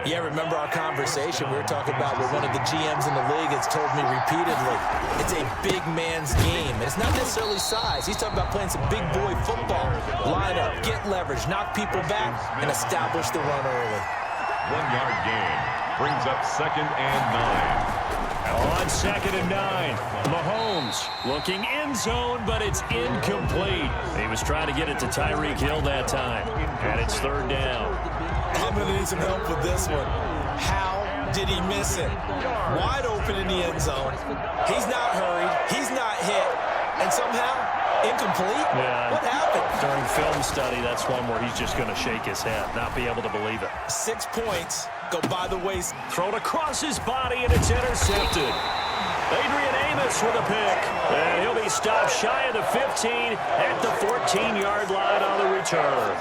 Yeah, remember our conversation? We were talking about what one of the GMs in the league has told me repeatedly. It's a big man's game. And it's not necessarily size. He's talking about playing some big boy football. Line up, get leverage, knock people back, and establish the run early. 1-yard gain brings up 2nd and 9. On 2nd and 9, Mahomes looking end zone, but it's incomplete. He was trying to get it to Tyreek Hill that time, and it's 3rd down. I'm going to need some help with this one. How did he miss it? Wide open in the end zone. He's not hurried. He's not hit. And somehow, incomplete? Yeah. What happened? During film study, that's one where he's just going to shake his head, not be able to believe it. 6 points go by the wayside. Thrown across his body, and it's intercepted. Adrian Amos with a pick. And he'll be stopped shy of the 15 at the 14-yard line on the return.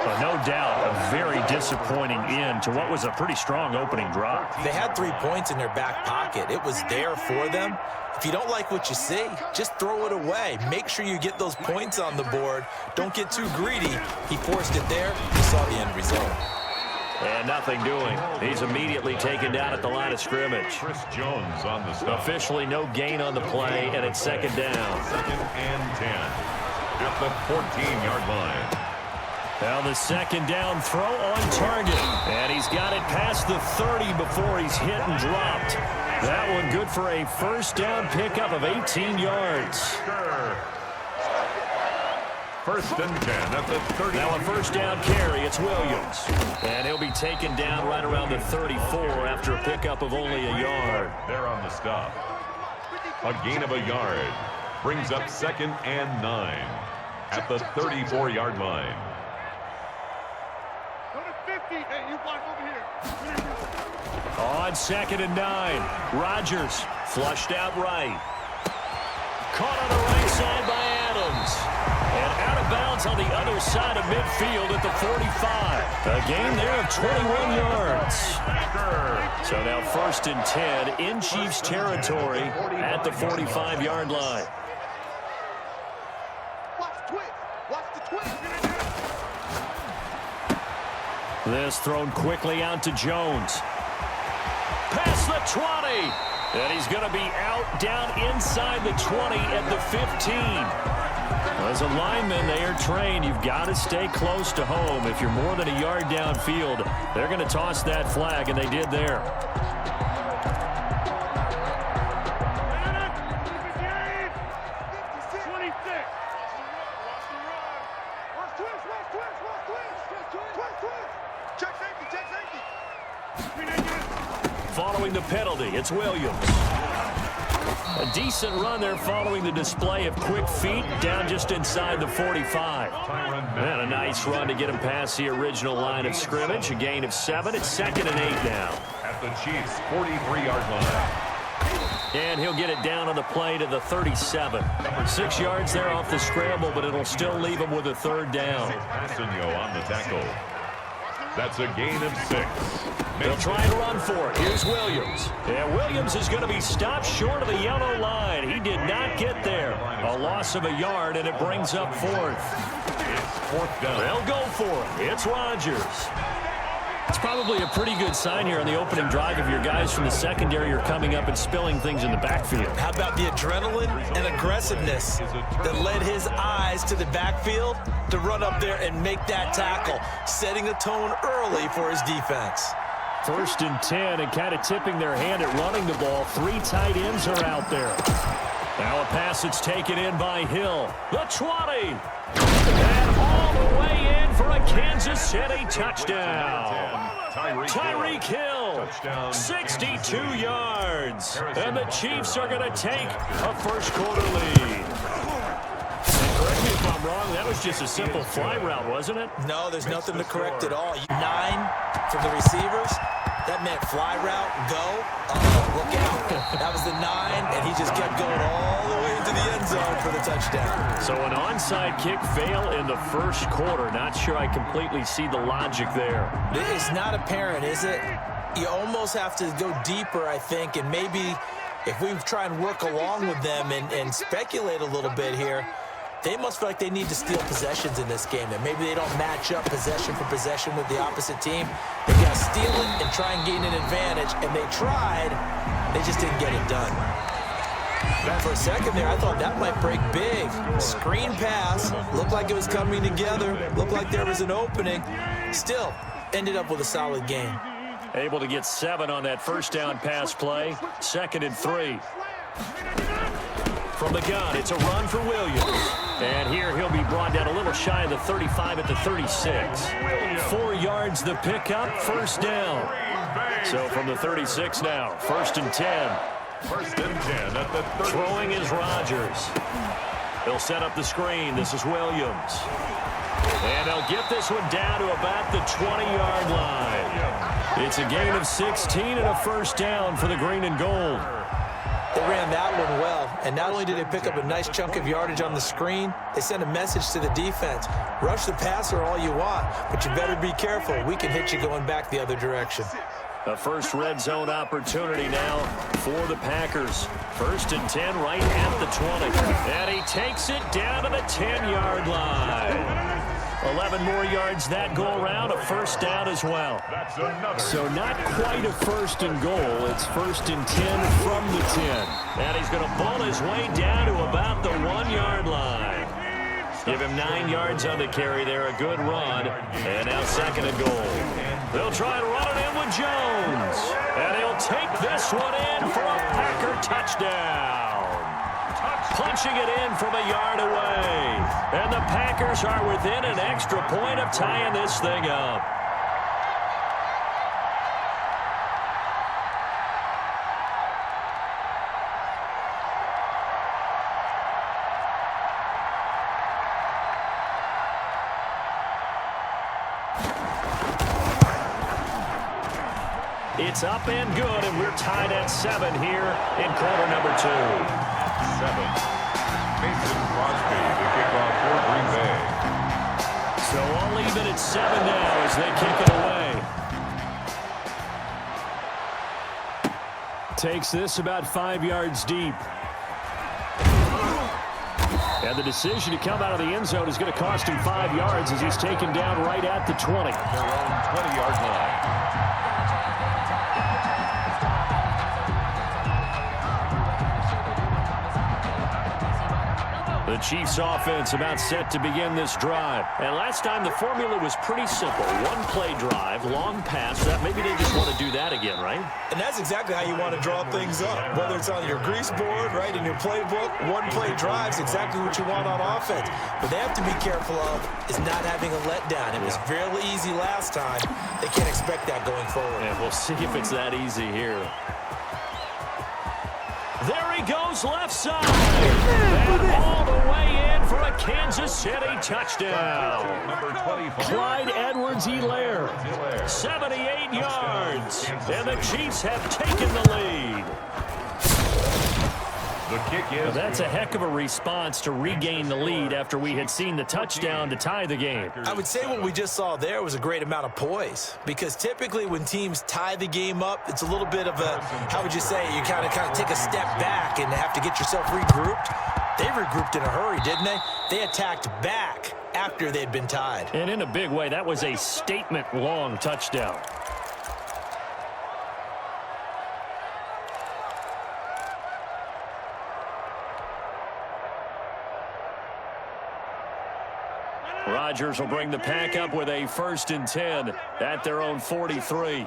But no doubt, a very disappointing end to what was a pretty strong opening drive. They had 3 points in their back pocket. It was there for them. If you don't like what you see, just throw it away. Make sure you get those points on the board. Don't get too greedy. He forced it there. You saw the end result. And nothing doing. He's immediately taken down at the line of scrimmage. Chris Jones on the stop. Officially no gain on the play, and it's 2nd down. 2nd and 10 at the 14-yard line. Now the 2nd down throw on target. And he's got it past the 30 before he's hit and dropped. That one good for a 1st down pickup of 18 yards. 1st and 10 at the 30. Now a 1st down carry. It's Williams. And he'll be taken down right around the 34 after a pickup of only a yard. There on the stop. A gain of a yard brings up 2nd and 9 at the 34-yard line. On 2nd and 9, Rodgers flushed out right. Caught on the right side by Adams. And out of bounds on the other side of midfield at the 45. A gain there of 21 yards. So now 1st and 10 in Chiefs territory at the 45-yard line. This thrown quickly out to Jones. Past the 20. And he's going to be out down inside the 20 at the 15. As a lineman, they are trained. You've got to stay close to home. If you're more than a yard downfield, they're going to toss that flag, and they did there. Following the penalty, it's Williams. A decent run there following the display of quick feet down just inside the 45. And a nice run to get him past the original line of scrimmage. A gain of 7. It's 2nd and 8 now. At the Chiefs' 43-yard line. And he'll get it down on the play to the 37. 6 yards there off the scramble, but it'll still leave him with a 3rd down. Passanio on the tackle. That's a gain of 6. They'll try and run for it. Here's Williams. And Williams is going to be stopped short of the yellow line. He did not get there. A loss of a yard, and it brings up 4th. It's 4th down. They'll go for it. It's Rodgers. It's probably a pretty good sign here on the opening drive if your guys from the secondary are coming up and spilling things in the backfield. How about the adrenaline and aggressiveness that led his eyes to the backfield to run up there and make that tackle, setting a tone early for his defense. 1st and 10, and kind of tipping their hand at running the ball. 3 tight ends are out there. Now a pass that's taken in by Hill. The 20. And all the way in for a Kansas City touchdown. Tyreek Hill, 62 yards. And the Chiefs are going to take a 1st quarter lead. Correct me if I'm wrong, that was just a simple fly route, wasn't it? No, there's nothing to correct at all. 9 from the receivers. That meant fly route, go. Look out. That was the 9, and he just kept going all the way into the end zone for the touchdown. So an onside kick fail in the 1st quarter. Not sure I completely see the logic there. It's not apparent, is it? You almost have to go deeper, I think, and maybe if we try and work along with them and speculate a little bit here, They must feel like they need to steal possessions in this game, that maybe they don't match up possession for possession with the opposite team. They got to steal it and try and gain an advantage, and they tried. They just didn't get it done. For a second there, I thought that might break big. Screen pass, looked like it was coming together, looked like there was an opening. Still, ended up with a solid game. Able to get 7 on that first down pass play. 2nd and 3. From the gun, it's a run for Williams. And here he'll be brought down a little shy of the 35 at the 36. 4 yards the pickup, first down. So from the 36 now, 1st and 10. 1st and 10 at the 30. Throwing is Rodgers. They'll set up the screen. This is Williams. And they'll get this one down to about the 20-yard line. It's a gain of 16 and a first down for the green and gold. They ran that one well, and not only did they pick up a nice chunk of yardage on the screen, they sent a message to the defense. Rush the passer all you want, but you better be careful. We can hit you going back the other direction. A first red zone opportunity now for the Packers. 1st and 10 right at the 20. And he takes it down to the 10-yard line. 11 more yards that go around, a first down as well. So not quite a 1st and goal. It's 1st and 10 from the 10. And he's going to ball his way down to about the 1-yard line. Give him 9 yards on the carry there, a good run. And now 2nd and goal. They'll try and run it in with Jones. And he'll take this one in for a Packer touchdown. Punching it in from a yard away. And the Packers are within an extra point of tying this thing up. It's up and good, and we're tied at 7 here in quarter number 2. 7. Mason Crosby, the kickoff for Green Bay. So all even at 7 now as they kick it away. Takes this about 5 yards deep. And the decision to come out of the end zone is going to cost him 5 yards as he's taken down right at the 20. Their own 20-yard line. The Chiefs offense about set to begin this drive. And last time the formula was pretty simple. 1-play drive, long pass. That maybe they just want to do that again, right? And that's exactly how you want to draw things up. Whether it's on your grease board, right, in your playbook, 1-play drive is exactly what you want on offense. What they have to be careful of is not having a letdown. It was fairly easy last time. They can't expect that going forward. And we'll see if it's that easy here. There he goes left side. And all the way in for a Kansas City touchdown. Number 25. Clyde Edwards-Helaire, 78 yards. And the Chiefs have taken the lead. The kick is. That's a heck of a response to regain the lead after we had seen the touchdown to tie the game. I would say what we just saw there was a great amount of poise, because typically when teams tie the game up, it's a little bit of a, how would you say, you kind of take a step back and have to get yourself regrouped. They regrouped in a hurry, didn't they? They attacked back after they'd been tied. And in a big way, that was a statement-long touchdown. Rodgers will bring the pack up with a 1st and 10 at their own 43.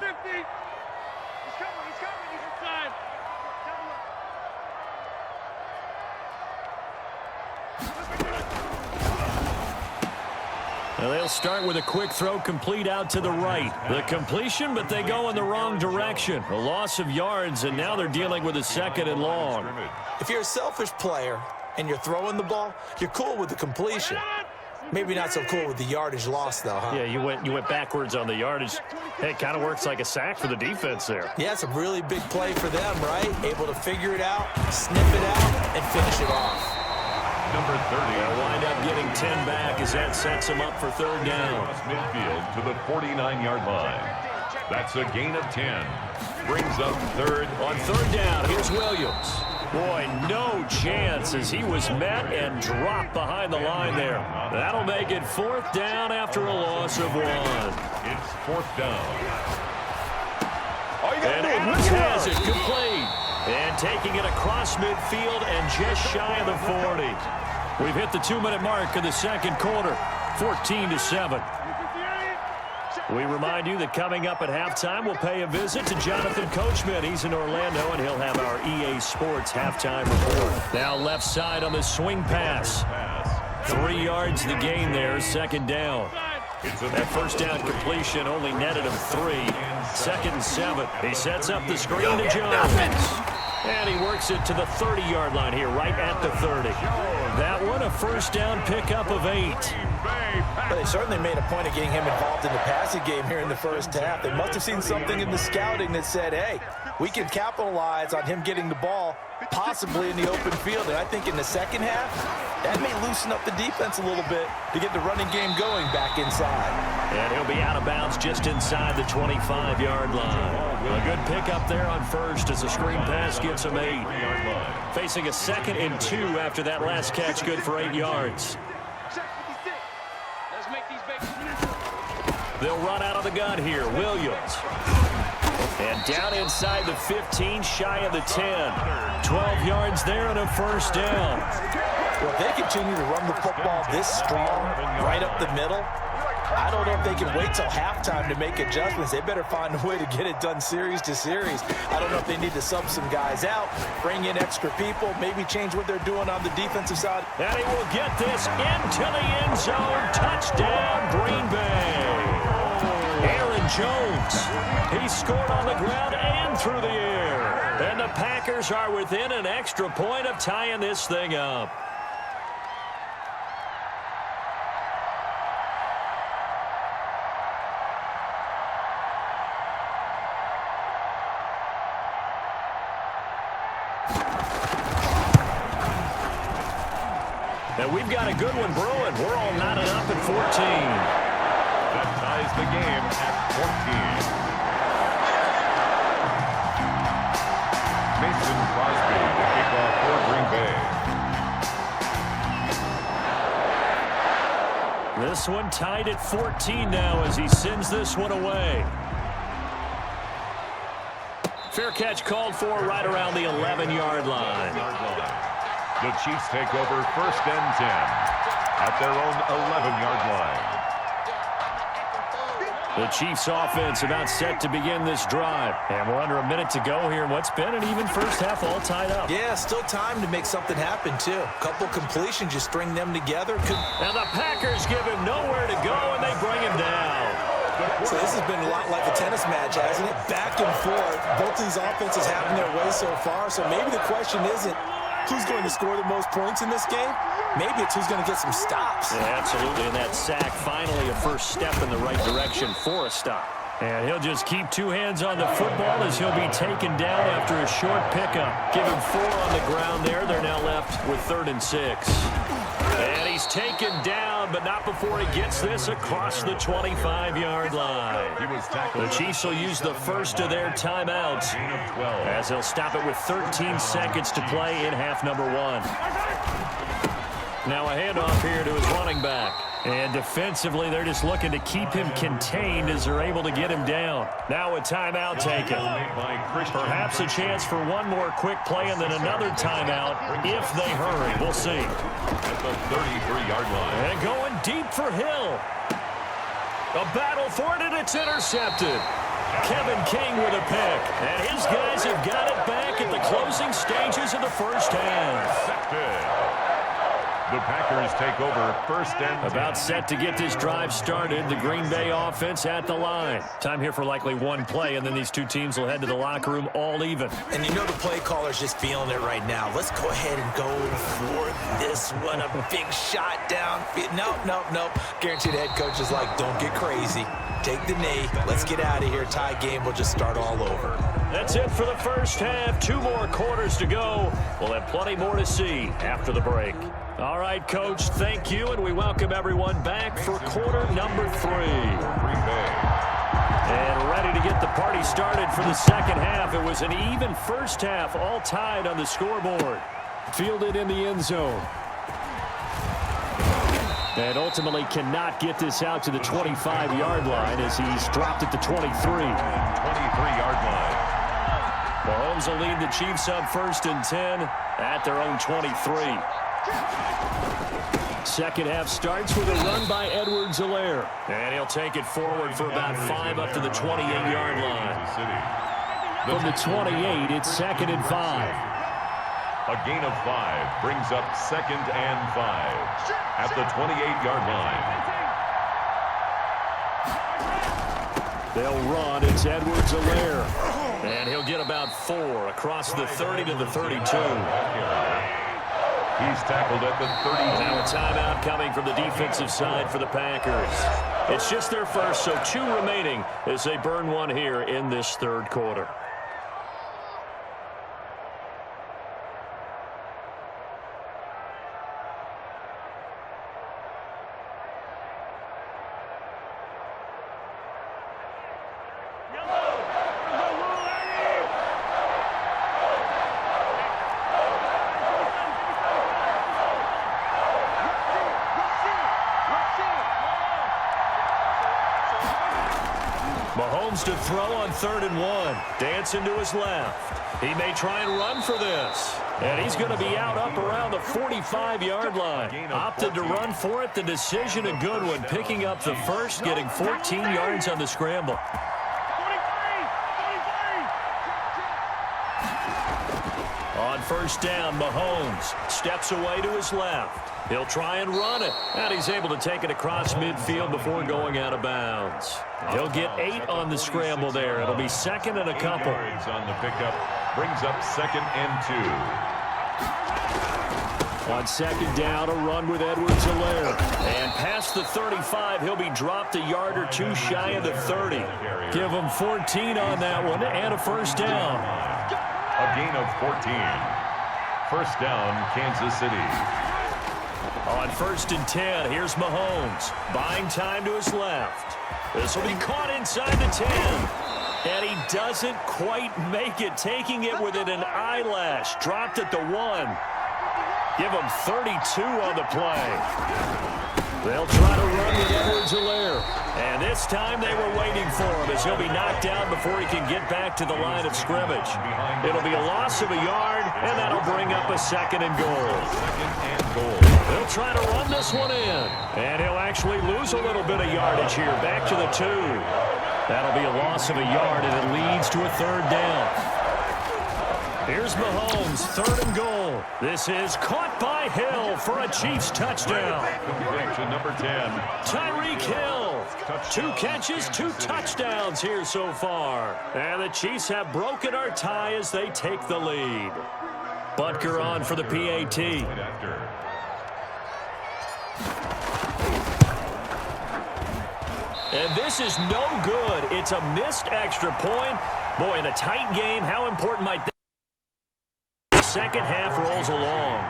Now they'll start with a quick throw complete out to the right. The completion, but they go in the wrong direction. A loss of yards, and now they're dealing with a 2nd and long. If you're a selfish player and you're throwing the ball, you're cool with the completion. Maybe not so cool with the yardage loss, though, huh? Yeah, you went backwards on the yardage. Hey, it kind of works like a sack for the defense there. Yeah, it's a really big play for them, right? Able to figure it out, sniff it out, and finish it off. Number 30. They'll wind up getting 10 back as that sets them up for 3rd down. Across midfield to the 49-yard line. That's a gain of 10. Brings up 3rd. On 3rd down, here's Williams. Boy, no chance as he was met and dropped behind the line there. That'll make it 4th down after a loss of 1. It's 4th down. And Edwards has it complete. And taking it across midfield and just shy of the 40. We've hit the 2-minute mark of the second quarter, 14-7. We remind you that coming up at halftime, we'll pay a visit to Jonathan Coachman. He's in Orlando, and he'll have our EA Sports halftime report. Now left side on the swing pass. 3 yards the gain there, 2nd down. That first down completion only netted him 3. 2nd and 7. He sets up the screen to Jones. And he works it to the 30-yard line here, right at the 30. That one, a first down pickup of 8. But they certainly made a point of getting him involved in the passing game here in the first half. They must have seen something in the scouting that said, hey, we can capitalize on him getting the ball possibly in the open field. And I think in the second half, that may loosen up the defense a little bit to get the running game going back inside. And he'll be out of bounds just inside the 25-yard line. A good pickup there on first as the screen pass gets him 8. Facing a 2nd and 2 after that last catch, good for 8 yards. They'll run out of the gun here. Williams. And down inside the 15, shy of the 10. 12 yards there and a first down. Well, if they continue to run the football this strong, right up the middle, I don't know if they can wait till halftime to make adjustments. They better find a way to get it done series to series. I don't know if they need to sub some guys out, bring in extra people, maybe change what they're doing on the defensive side. And he will get this into the end zone. Touchdown, Green Bay. Aaron Jones. He scored on the ground and through the air. And the Packers are within an extra point of tying this thing up. And we've got a good one brewing. We're all knotted up at 14. That ties the game at 14. Mason Crosby, the kickoff for Green Bay. This one tied at 14 now as he sends this one away. Fair catch called for right around the 11-yard line. The Chiefs take over 1st and 10 at their own 11-yard line. The Chiefs offense about set to begin this drive. And we're under a minute to go here in what's been an even first half, all tied up. Yeah, still time to make something happen, too. Couple completions, you string them together. Now the Packers give him nowhere to go, and they bring him down. So this has been a lot like a tennis match, hasn't it? Back and forth. Both these offenses having their way so far. So maybe the question isn't who's going to score the most points in this game. Maybe it's who's going to get some stops. Yeah, absolutely. And that sack, finally a first step in the right direction for a stop. And he'll just keep 2 hands on the football as he'll be taken down after a short pickup. Give him 4 on the ground there. They're now left with 3rd and 6. And he's taken down, but not before he gets this across the 25-yard line. The Chiefs will use the first of their timeouts as they'll stop it with 13 seconds to play in half number 1. Now a handoff here to his running back. And defensively, they're just looking to keep him contained as they're able to get him down. Now a timeout taken. Perhaps a chance for one more quick play and then another timeout if they hurry. We'll see. At the 33-yard line. And going deep for Hill. A battle for it, and it's intercepted. Kevin King with a pick. And his guys have got it back at the closing stages of the first half. The Packers take over 1st and 10. About set to get this drive started. The Green Bay offense at the line. Time here for likely one play, and then these two teams will head to the locker room all even. And you know the play caller's just feeling it right now. Let's go ahead and go for this one. A big shot down. Nope. Guaranteed the head coach is like, don't get crazy. Take the knee. Let's get out of here. Tie game. We'll just start all over. That's it for the first half. 2 more quarters to go. We'll have plenty more to see after the break. All right, Coach, thank you, and we welcome everyone back for quarter number 3. Green Bay. And ready to get the party started for the second half. It was an even first half, all tied on the scoreboard. Fielded in the end zone. And ultimately cannot get this out to the 25-yard line as he's dropped at the 23. 23-yard line. Mahomes will lead the Chiefs up 1st and 10 at their own 23. Second half starts with a run by Edwards-Helaire. And he'll take it forward for about 5 up to the 28-yard line. From the 28, it's 2nd and 5. A gain of 5 brings up 2nd and 5 at the 28-yard line. They'll run. It's Edwards-Helaire. And he'll get about 4 across the 30 to the 32. He's tackled at the 32. Now a timeout coming from the defensive side for the Packers. It's just their first, so 2 remaining as they burn one here in this third quarter. Mahomes to throw on 3rd and 1. Dancing to his left. He may try and run for this. And he's going to be out up around the 45-yard line. Opted to run for it. The decision a good one. Picking up the first, getting 14 yards on the scramble. On 1st down, Mahomes steps away to his left. He'll try and run it. And he's able to take it across midfield before going out of bounds. He'll get 8 on the scramble there. It'll be 2nd and a couple. On the pickup brings up 2nd and 2. On 2nd down, a run with Edwards-Helaire. And past the 35, he'll be dropped a yard or 2 shy of the 30. Give him 14 on that one and a 1st down. A gain of 14. 1st down, Kansas City. On 1st and 10, here's Mahomes. Buying time to his left. This will be caught inside the 10. And he doesn't quite make it, taking it within an eyelash. Dropped at the 1. Give him 32 on the play. They'll try to run with Edwards-Helaire. And this time they were waiting for him as he'll be knocked down before he can get back to the line of scrimmage. It'll be a loss of a yard, and that'll bring up a 2nd and goal. 2nd and goal. He'll try to run this one in. And he'll actually lose a little bit of yardage here. Back to the 2. That'll be a loss of a yard, and it leads to a 3rd down. Here's Mahomes, 3rd and goal. This is caught by Hill for a Chiefs touchdown. Conviction number 10. Tyreek Hill. 2 catches, 2 touchdowns here so far. And the Chiefs have broken our tie as they take the lead. Butker on for the PAT. And this is no good. It's a missed extra point. Boy, in a tight game, how important might that be? The second half rolls along.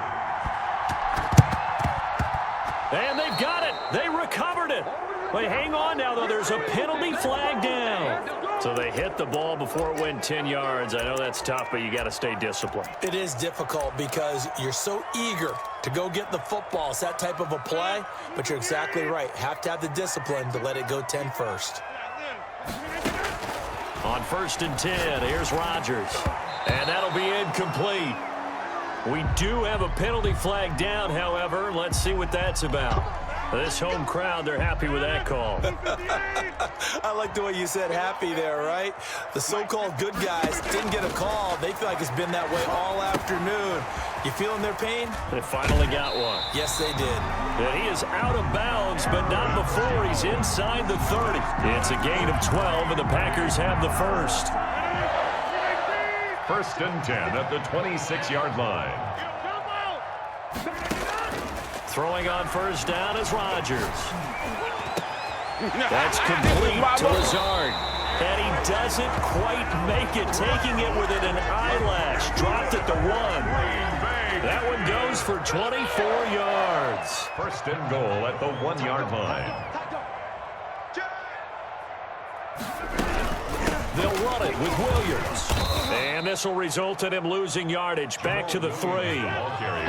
And they've got it. They recovered it. They hang on now, though. There's a penalty flag down. So they hit the ball before it went 10 yards. I know that's tough, but you got to stay disciplined. It is difficult because you're so eager to go get the football. It's that type of a play, but you're exactly right. Have to have the discipline to let it go 10 first. On 1st and 10, here's Rodgers. And that'll be incomplete. We do have a penalty flag down, however. Let's see what that's about. This home crowd, they're happy with that call. I like the way you said happy there, right? The so-called good guys didn't get a call. They feel like it's been that way all afternoon. You feeling their pain? They finally got one. Yes, they did. And he is out of bounds, but not before he's inside the 30. It's a gain of 12, and the Packers have the first. 1st and 10 at the 26-yard line. Throwing on 1st down is Rodgers. That's complete to Lazard. And he doesn't quite make it, taking it within an eyelash. Dropped at the 1. That one goes for 24 yards. 1st and goal at the 1-yard line. right with Williams. And this will result in him losing yardage back to the 3.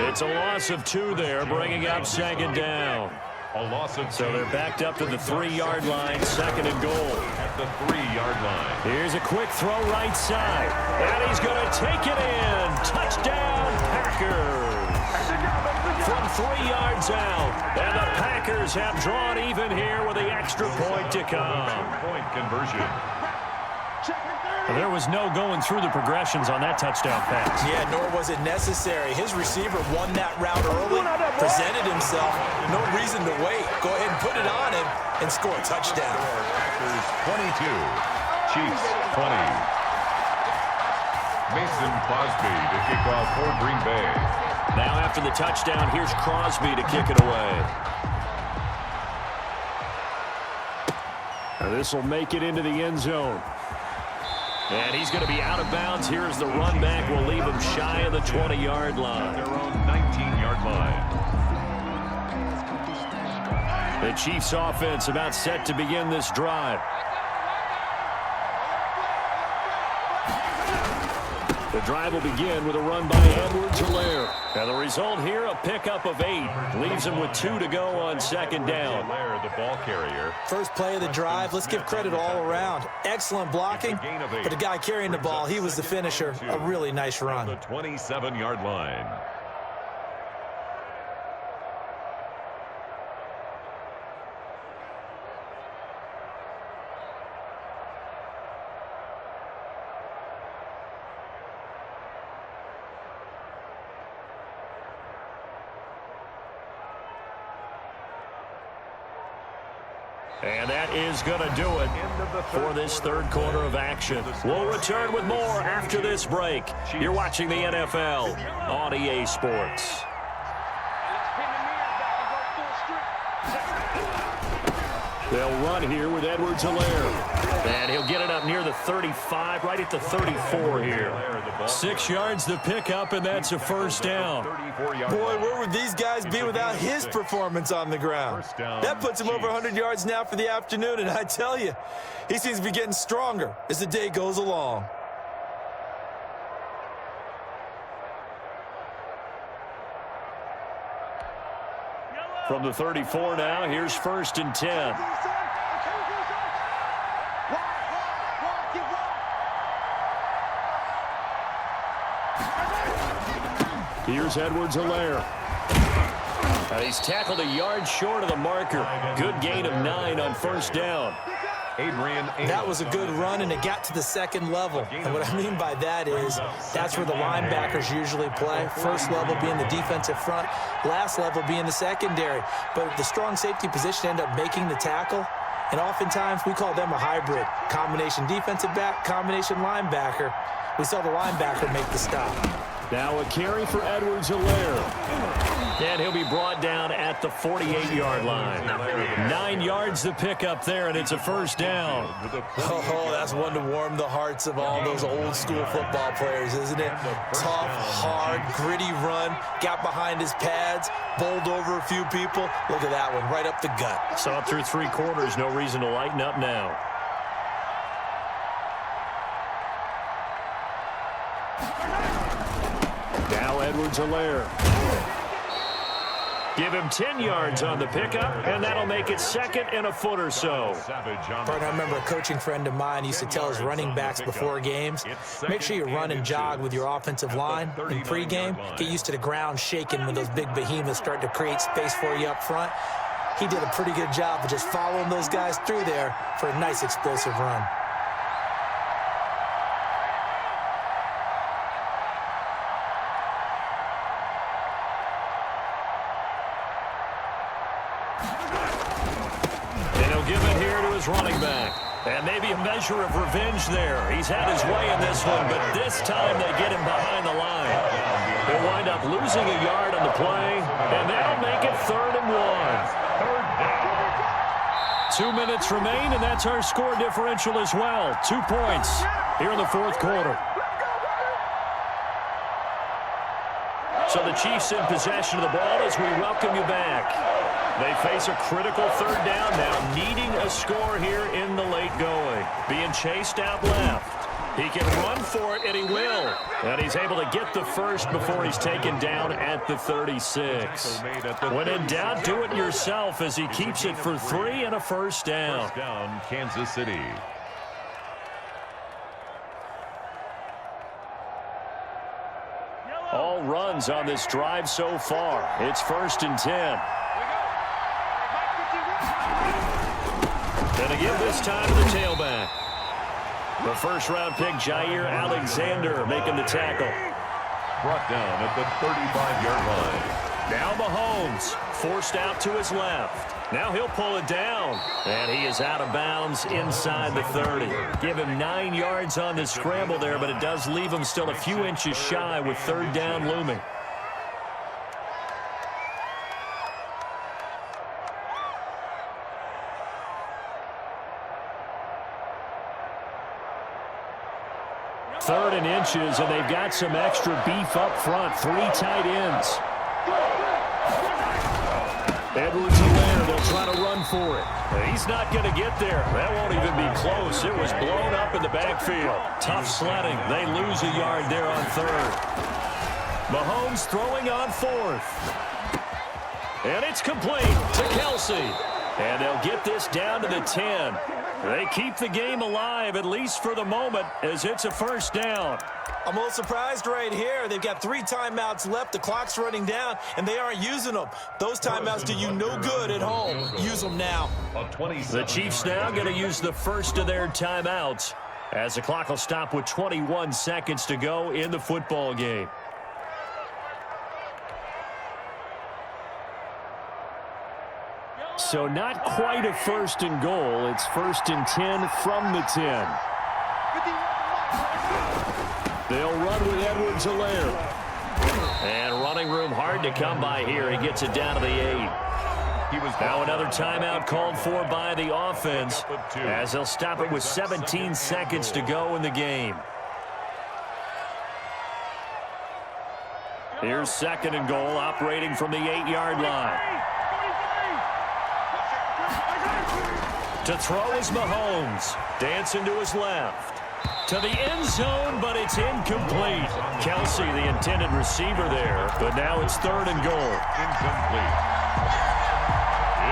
It's a loss of 2 there, bringing up second down. A loss of 2. So they're backed up to the 3-yard line, second and goal. At the 3-yard line. Here's a quick throw right side. And he's going to take it in. Touchdown, Packers. From 3 yards out. And the Packers have drawn even here with the extra point to come. Point conversion. There was no going through the progressions on that touchdown pass. Yeah, nor was it necessary. His receiver won that route early, presented himself. No reason to wait. Go ahead and put it on him and score a touchdown. Packers 22, Chiefs 20. Mason Crosby to kick off for Green Bay. Now after the touchdown, here's Crosby to kick it away. Now this will make it into the end zone. And he's going to be out of bounds. Here's the run back. We'll leave him shy of the 20-yard line. Their own 19-yard line. The Chiefs offense about set to begin this drive. The drive will begin with a run by Edwards-Helaire. And the result here, a pickup of 8. Leaves him with 2 to go on second down. Helaire, the ball carrier. First play of the drive, let's give credit all around. Excellent blocking, but the guy carrying the ball, he was the finisher. A really nice run. The 27-yard line. And that is going to do it for this third quarter of action. We'll return with more after this break. You're watching the NFL on EA Sports. They'll run here with Edwards-Helaire. And he'll get it up near the 35, right at the 34 here. 6 yards the pickup, and that's a first down. Boy, where would these guys be without his performance on the ground? That puts him over 100 yards now for the afternoon, and I tell you, he seems to be getting stronger as the day goes along. From the 34 now, here's 1st and 10. Here's Edwards-Helaire. And he's tackled a yard short of the marker. Good gain of 9 on first down. That was a good run, and it got to the second level. And what I mean by that is that's where the linebackers usually play. First level being the defensive front, last level being the secondary. But the strong safety position ended up making the tackle. And oftentimes we call them a hybrid. Combination defensive back, combination linebacker. We saw the linebacker make the stop. Now a carry for Edwards-Helaire. And he'll be brought down at the 48-yard line. 9 yards to pick up there, and it's a first down. Oh, that's one to warm the hearts of all those old-school football players, isn't it? Tough, hard, gritty run. Got behind his pads, bowled over a few people. Look at that one, right up the gut. Saw it through 3 quarters. No reason to lighten up now. Now Edwards-Helaire. Give him 10 yards on the pickup, and that'll make it 2nd and a foot or so. Partner, I remember a coaching friend of mine used to tell his running backs before games, make sure you run and jog with your offensive line in pregame. Get used to the ground shaking when those big behemoths start to create space for you up front. He did a pretty good job of just following those guys through there for a nice explosive run. Running back. And maybe a measure of revenge there. He's had his way in this one, but this time they get him behind the line. They'll wind up losing a yard on the play, and that'll make it 3rd and 1. 2 minutes remain, and that's our score differential as well. 2 points here in the 4th quarter. So the Chiefs in possession of the ball as we welcome you back. They face a critical 3rd down now, needing a score here in the late going. Being chased out left. He can run for it, and he will. And he's able to get the first before he's taken down at the 36. When in doubt, do it yourself as he keeps it for 3 and a first down. First down, Kansas City. All runs on this drive so far. It's 1st and 10. And again this time to the tailback. The first-round pick, Jair Alexander, making the tackle. Brought down at the 35-yard line. Now Mahomes forced out to his left. Now he'll pull it down. And he is out of bounds inside the 30. Give him 9 yards on the scramble there, but it does leave him still a few inches shy with 3rd down looming. Third and inches, and they've got some extra beef up front. 3 tight ends. Edwards-Helaire, they'll try to run for it. He's not going to get there. That won't even be close. It was blown up in the backfield. Tough sledding. They lose a yard there on 3rd. Mahomes throwing on 4th. And it's complete to Kelsey. And they'll get this down to the 10. They keep the game alive, at least for the moment, as it's a first down. I'm a little surprised right here. They've got 3 timeouts left. The clock's running down, and they aren't using them. Those timeouts do you no good at home. Use them now. The Chiefs now going to use the first of their timeouts as the clock will stop with 21 seconds to go in the football game. So not quite a 1st and goal. It's 1st and 10 from the 10. They'll run with Edwards-Helaire. And running room hard to come by here. He gets it down to the 8. Now another timeout called for by the offense as they'll stop it with 17 seconds to go in the game. Here's 2nd and goal, operating from the 8-yard line. To throw is Mahomes. Dancing to his left. To the end zone, but it's incomplete. Kelsey, the intended receiver there, but now it's 3rd and goal. Incomplete.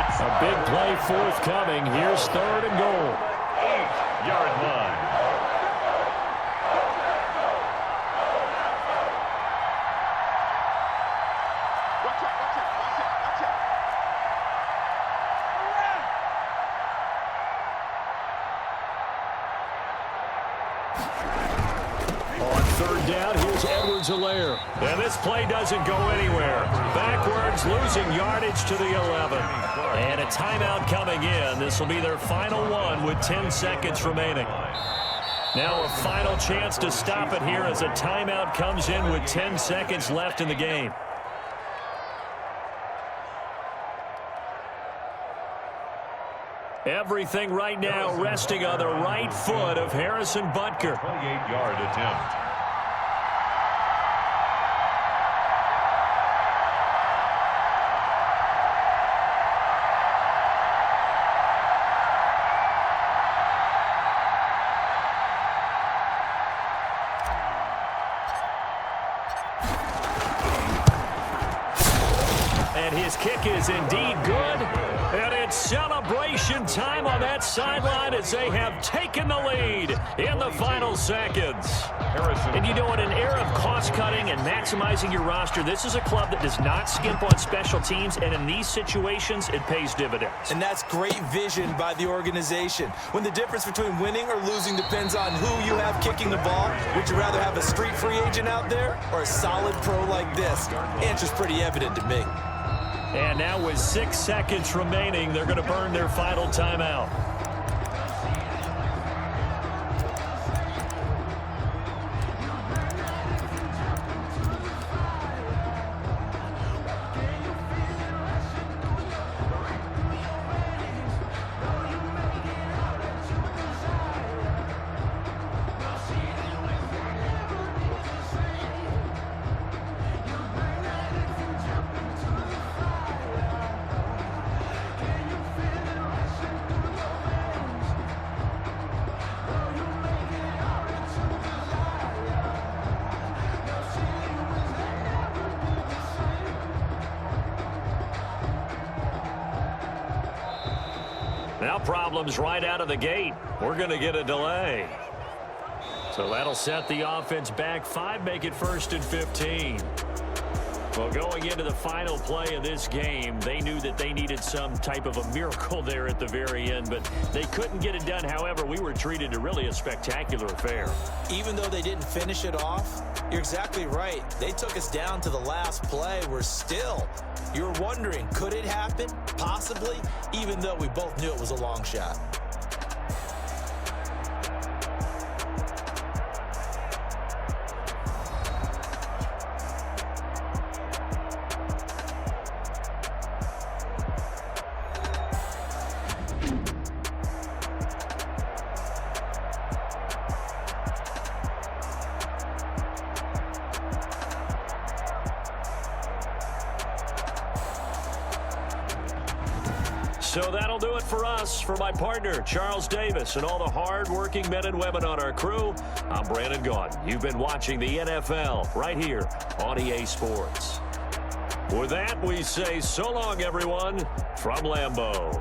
It's a big play forthcoming. Here's 3rd and goal. 8-yard line. Edwards-Helaire. And this play doesn't go anywhere. Backwards, losing yardage to the 11. And a timeout coming in. This will be their final one with 10 seconds remaining. Now a final chance to stop it here as a timeout comes in with 10 seconds left in the game. Everything right now resting on the right foot of Harrison Butker. 28-yard attempt. And his kick is indeed good. And it's celebration time on that sideline as they have taken the lead in the final seconds. And you know, in an era of cost-cutting and maximizing your roster, this is a club that does not skimp on special teams, and in these situations, it pays dividends. And that's great vision by the organization. When the difference between winning or losing depends on who you have kicking the ball, would you rather have a street free agent out there or a solid pro like this? Answer's pretty evident to me. And now with 6 seconds remaining, they're going to burn their final timeout. Now problems right out of the gate. We're going to get a delay. So that'll set the offense back 5, make it 1st and 15. Well, going into the final play of this game, they knew that they needed some type of a miracle there at the very end, but they couldn't get it done. However, we were treated to really a spectacular affair. Even though they didn't finish it off, you're exactly right. They took us down to the last play. You're wondering, could it happen? Possibly, even though we both knew it was a long shot. So that'll do it for us. For my partner, Charles Davis, and all the hard-working men and women on our crew, I'm Brandon Gaudin. You've been watching the NFL right here on EA Sports. With that, we say so long, everyone, from Lambeau.